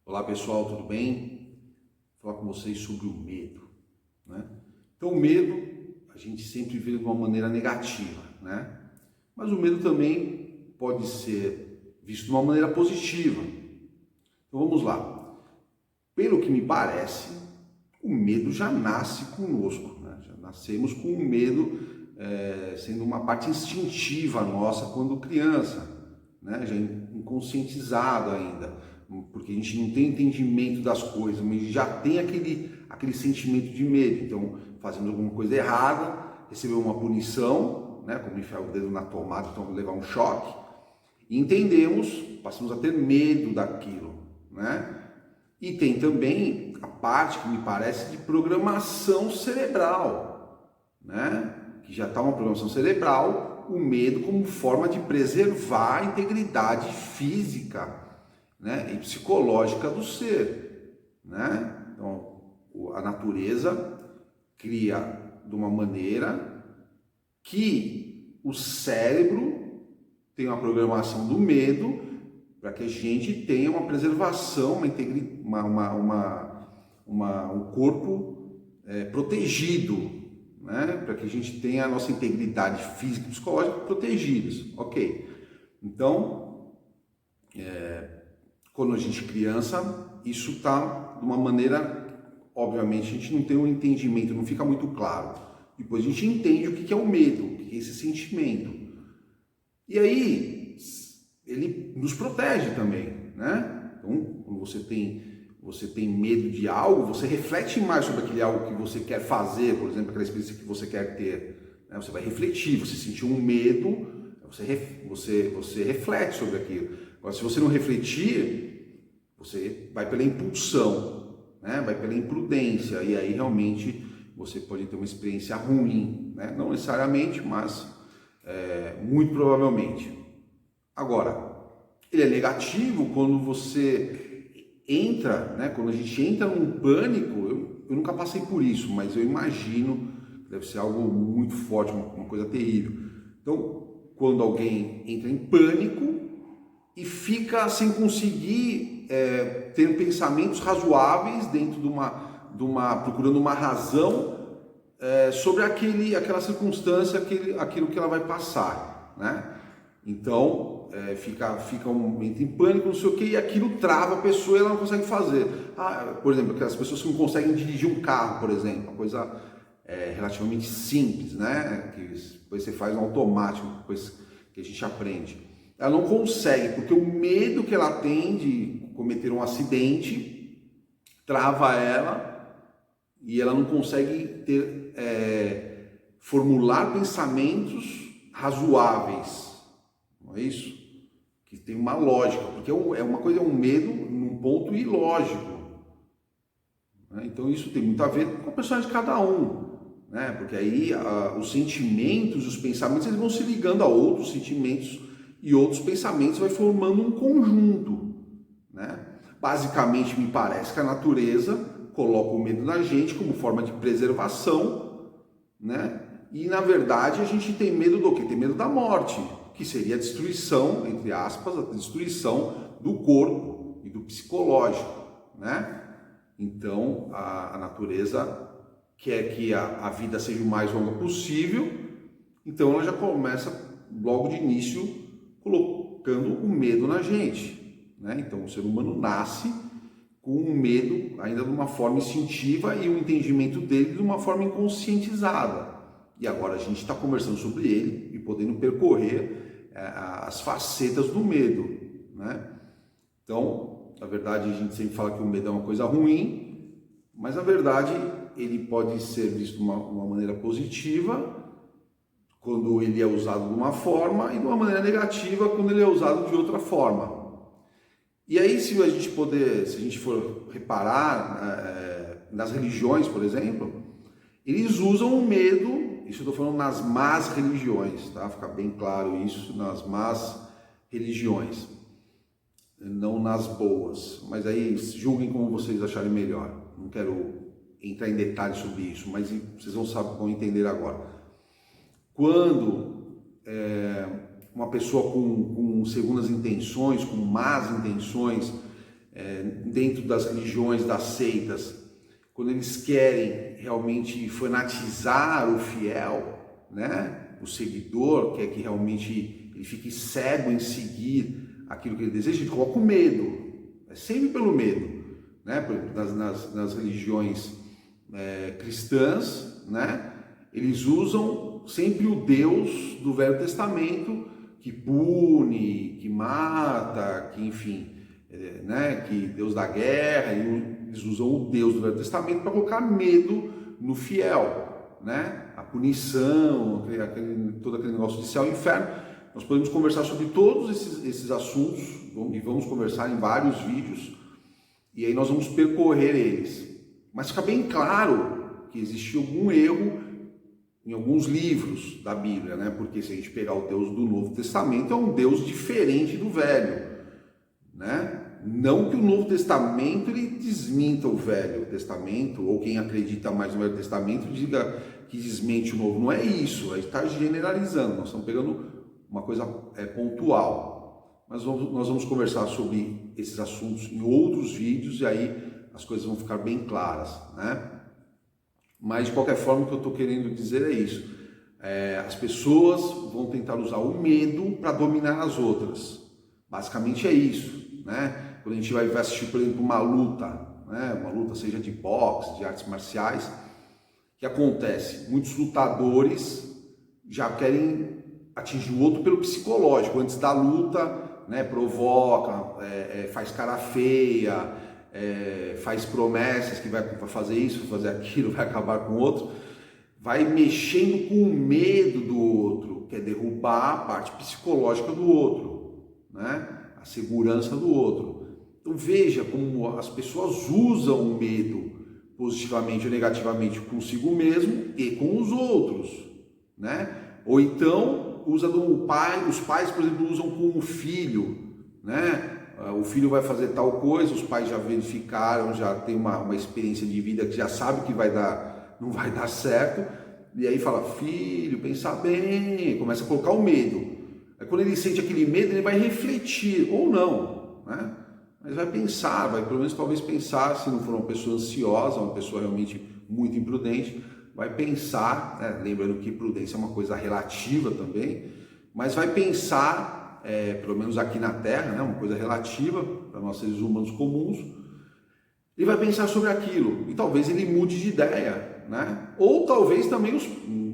Olá pessoal, tudo bem? Vou falar com vocês sobre o medo, né? Então o medo a gente sempre vê de uma maneira negativa, né? Mas o medo também pode ser visto de uma maneira positiva. Então vamos lá. Pelo que me parece, o medo já nasce conosco, né? Já nascemos com o medo sendo uma parte instintiva nossa quando criança, né? Já inconscientizado ainda. Porque a gente não tem entendimento das coisas, mas já tem aquele sentimento de medo. Então, fazemos alguma coisa errada, recebemos uma punição, né, como enfiar o dedo na tomada, então levar um choque, e entendemos, passamos a ter medo daquilo, né? E tem também a parte que me parece de programação cerebral, né? Que já está uma programação cerebral, o medo como forma de preservar a integridade física, né, e psicológica do ser, né? Então, a natureza cria de uma maneira que o cérebro tem uma programação do medo para que a gente tenha uma preservação, um corpo protegido, né? Para que a gente tenha a nossa integridade física e psicológica protegidas, ok? Então, quando a gente é criança, isso está de uma maneira, obviamente, a gente não tem um entendimento, não fica muito claro. Depois a gente entende o que é o medo, o que é esse sentimento. E aí, ele nos protege também, né? Então, quando você tem medo de algo, você reflete mais sobre aquele algo que você quer fazer, por exemplo, aquela experiência que você quer ter, né? Você vai refletir, você sentiu um medo, você reflete sobre aquilo. Agora, se você não refletir, você vai pela impulsão, né? Vai pela imprudência, e aí realmente você pode ter uma experiência ruim, né? Não necessariamente, mas muito provavelmente. Agora, ele é negativo quando você entra, né? Quando a gente entra num pânico, eu nunca passei por isso, mas eu imagino que deve ser algo muito forte, uma coisa terrível. Então, quando alguém entra em pânico e fica sem conseguir ter pensamentos razoáveis dentro procurando uma razão sobre aquela circunstância, aquilo que ela vai passar, né? Então entra em pânico, não sei o que, e aquilo trava a pessoa e ela não consegue fazer. Por exemplo, aquelas pessoas que não conseguem dirigir um carro, por exemplo, uma coisa relativamente simples, né? Que depois você faz no automático, depois que a gente aprende. Ela não consegue, porque o medo que ela tem de cometer um acidente trava ela e ela não consegue formular pensamentos razoáveis, não é isso? Que tem uma lógica, porque é um medo num ponto ilógico, né? Então isso tem muito a ver com a pessoa de cada um, né? Porque aí os sentimentos, os pensamentos, eles vão se ligando a outros sentimentos e outros pensamentos, vai formando um conjunto, né? Basicamente, me parece que a natureza coloca o medo na gente como forma de preservação, né? E, na verdade, a gente tem medo do quê? Tem medo da morte, que seria a destruição, entre aspas, a destruição do corpo e do psicológico, né? Então, a natureza quer que a vida seja o mais longa possível, então ela já começa logo de início colocando o medo na gente, né? Então o ser humano nasce com um medo ainda de uma forma instintiva e o entendimento dele de uma forma inconscientizada. E agora a gente está conversando sobre ele e podendo percorrer as facetas do medo, né? Então, na verdade, a gente sempre fala que o medo é uma coisa ruim, mas na verdade ele pode ser visto de uma maneira positiva quando ele é usado de uma forma e de uma maneira negativa quando ele é usado de outra forma. E aí, se a gente for reparar nas religiões, por exemplo, eles usam o medo, isso eu estou falando nas más religiões, tá? Fica bem claro isso, nas más religiões, não nas boas. Mas aí julguem como vocês acharem melhor. Não quero entrar em detalhes sobre isso, mas vocês vão entender agora. Quando uma pessoa com segundas intenções, com más intenções, dentro das religiões, das seitas, quando eles querem realmente fanatizar o fiel, né, o seguidor, quer que realmente ele fique cego em seguir aquilo que ele deseja, ele coloca o medo, é sempre pelo medo, né? Por exemplo, nas religiões cristãs, né, eles usam sempre o Deus do Velho Testamento que pune, que mata, que enfim, né, que Deus da guerra, e eles usam o Deus do Velho Testamento para colocar medo no fiel, né? A punição, todo aquele negócio de céu e inferno. Nós podemos conversar sobre todos esses assuntos e vamos conversar em vários vídeos, e aí nós vamos percorrer eles. Mas fica bem claro que existe algum erro em alguns livros da Bíblia, né? Porque se a gente pegar o Deus do Novo Testamento, é um Deus diferente do Velho, né? Não que o Novo Testamento ele desminta o Velho Testamento, ou quem acredita mais no Velho Testamento diga que desmente o Novo. Não é isso, a gente está generalizando, nós estamos pegando uma coisa pontual. Mas nós vamos conversar sobre esses assuntos em outros vídeos, e aí as coisas vão ficar bem claras, né? Mas de qualquer forma, o que eu estou querendo dizer é isso. As pessoas vão tentar usar o medo para dominar as outras. Basicamente é isso, né? Quando a gente vai assistir, por exemplo, uma luta, né? Uma luta seja de boxe, de artes marciais, o que acontece? Muitos lutadores já querem atingir o outro pelo psicológico. Antes da luta, né? Provoca, faz cara feia, faz promessas que vai fazer isso, vai fazer aquilo, vai acabar com o outro, vai mexendo com o medo do outro, quer derrubar a parte psicológica do outro, né? A segurança do outro. Então veja como as pessoas usam o medo positivamente ou negativamente consigo mesmo e com os outros, né? Ou então usa do pai, os pais, por exemplo, usam com o filho, né? O filho vai fazer tal coisa, os pais já verificaram, já tem uma experiência de vida que já sabe que não vai dar certo, e aí fala, filho, pensa bem, começa a colocar o medo. Aí quando ele sente aquele medo, ele vai refletir, ou não, né? Mas vai pensar, vai pelo menos talvez pensar, se não for uma pessoa ansiosa, uma pessoa realmente muito imprudente, vai pensar, né? Lembrando que prudência é uma coisa relativa também, mas vai pensar, pelo menos aqui na Terra, né, uma coisa relativa para nós seres humanos comuns, e vai pensar sobre aquilo, e talvez ele mude de ideia, né? Ou talvez também,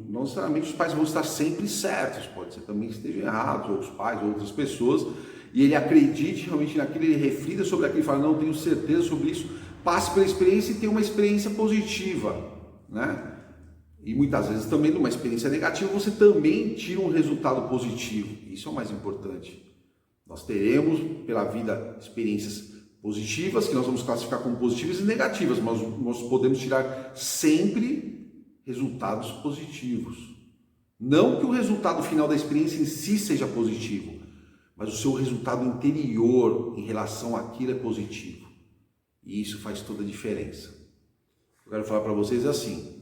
não necessariamente os pais vão estar sempre certos, pode ser também que estejam errados, outros pais, outras pessoas, e ele acredite realmente naquilo, ele reflita sobre aquilo e fala, não, tenho certeza sobre isso, passe pela experiência e tenha uma experiência positiva, né? E muitas vezes também numa experiência negativa você também tira um resultado positivo. Isso é o mais importante. Nós teremos pela vida experiências positivas, que nós vamos classificar como positivas e negativas, mas nós podemos tirar sempre resultados positivos. Não que o resultado final da experiência em si seja positivo, mas o seu resultado interior em relação àquilo é positivo. E isso faz toda a diferença. Eu quero falar para vocês assim,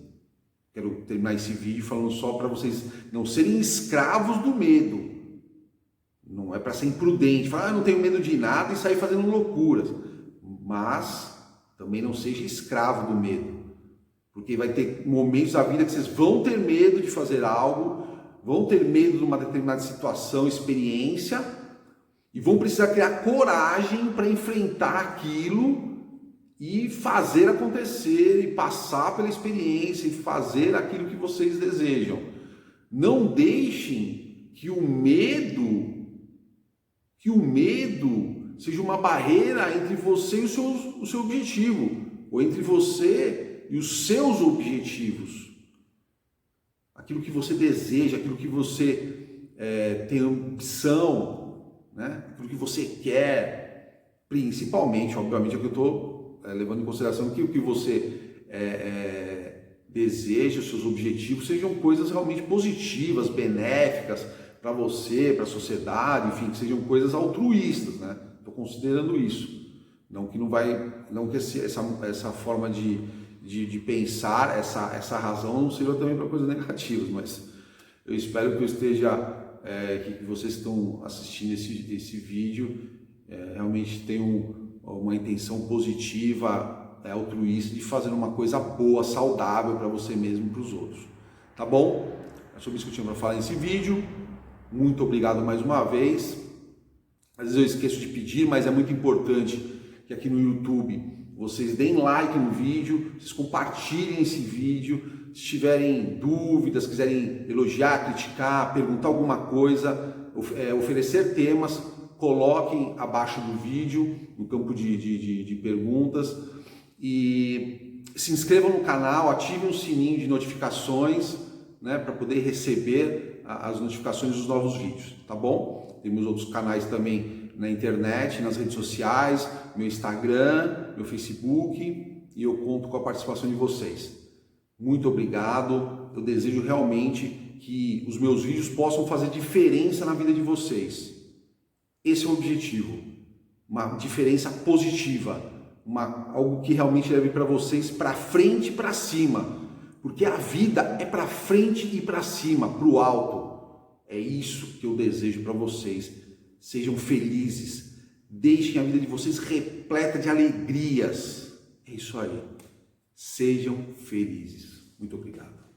quero terminar esse vídeo falando só para vocês não serem escravos do medo. Não é para ser imprudente, falar, não tenho medo de nada e sair fazendo loucuras. Mas também não seja escravo do medo. Porque vai ter momentos da vida que vocês vão ter medo de fazer algo, vão ter medo de uma determinada situação, experiência, e vão precisar criar coragem para enfrentar aquilo e fazer acontecer, e passar pela experiência, e fazer aquilo que vocês desejam. Não deixem que o medo seja uma barreira entre você e o seu objetivo, ou entre você e os seus objetivos. Aquilo que você deseja, aquilo que você tem ambição, né? Aquilo que você quer, principalmente, obviamente, é o que eu estou levando em consideração que o que você deseja, os seus objetivos, sejam coisas realmente positivas, benéficas para você, para a sociedade, enfim, que sejam coisas altruístas, né? Estou considerando isso. Não que essa forma de pensar, essa razão não seja também para coisas negativas, mas eu espero que eu esteja, que vocês estão assistindo esse vídeo realmente tenham uma intenção positiva, altruísta, de fazer uma coisa boa, saudável para você mesmo e para os outros. Tá bom? É sobre isso que eu tinha para falar nesse vídeo. Muito obrigado mais uma vez. Às vezes eu esqueço de pedir, mas é muito importante que aqui no YouTube vocês deem like no vídeo, vocês compartilhem esse vídeo. Se tiverem dúvidas, quiserem elogiar, criticar, perguntar alguma coisa, oferecer temas, coloquem abaixo do vídeo, no campo de perguntas. E se inscrevam no canal, ativem o sininho de notificações, né, para poder receber as notificações dos novos vídeos, tá bom? Temos outros canais também na internet, nas redes sociais, meu Instagram, meu Facebook, e eu conto com a participação de vocês. Muito obrigado, eu desejo realmente que os meus vídeos possam fazer diferença na vida de vocês. Esse é o objetivo, uma diferença positiva, algo que realmente leve para vocês para frente e para cima, porque a vida é para frente e para cima, para o alto. É isso que eu desejo para vocês. Sejam felizes, deixem a vida de vocês repleta de alegrias. É isso aí. Sejam felizes. Muito obrigado.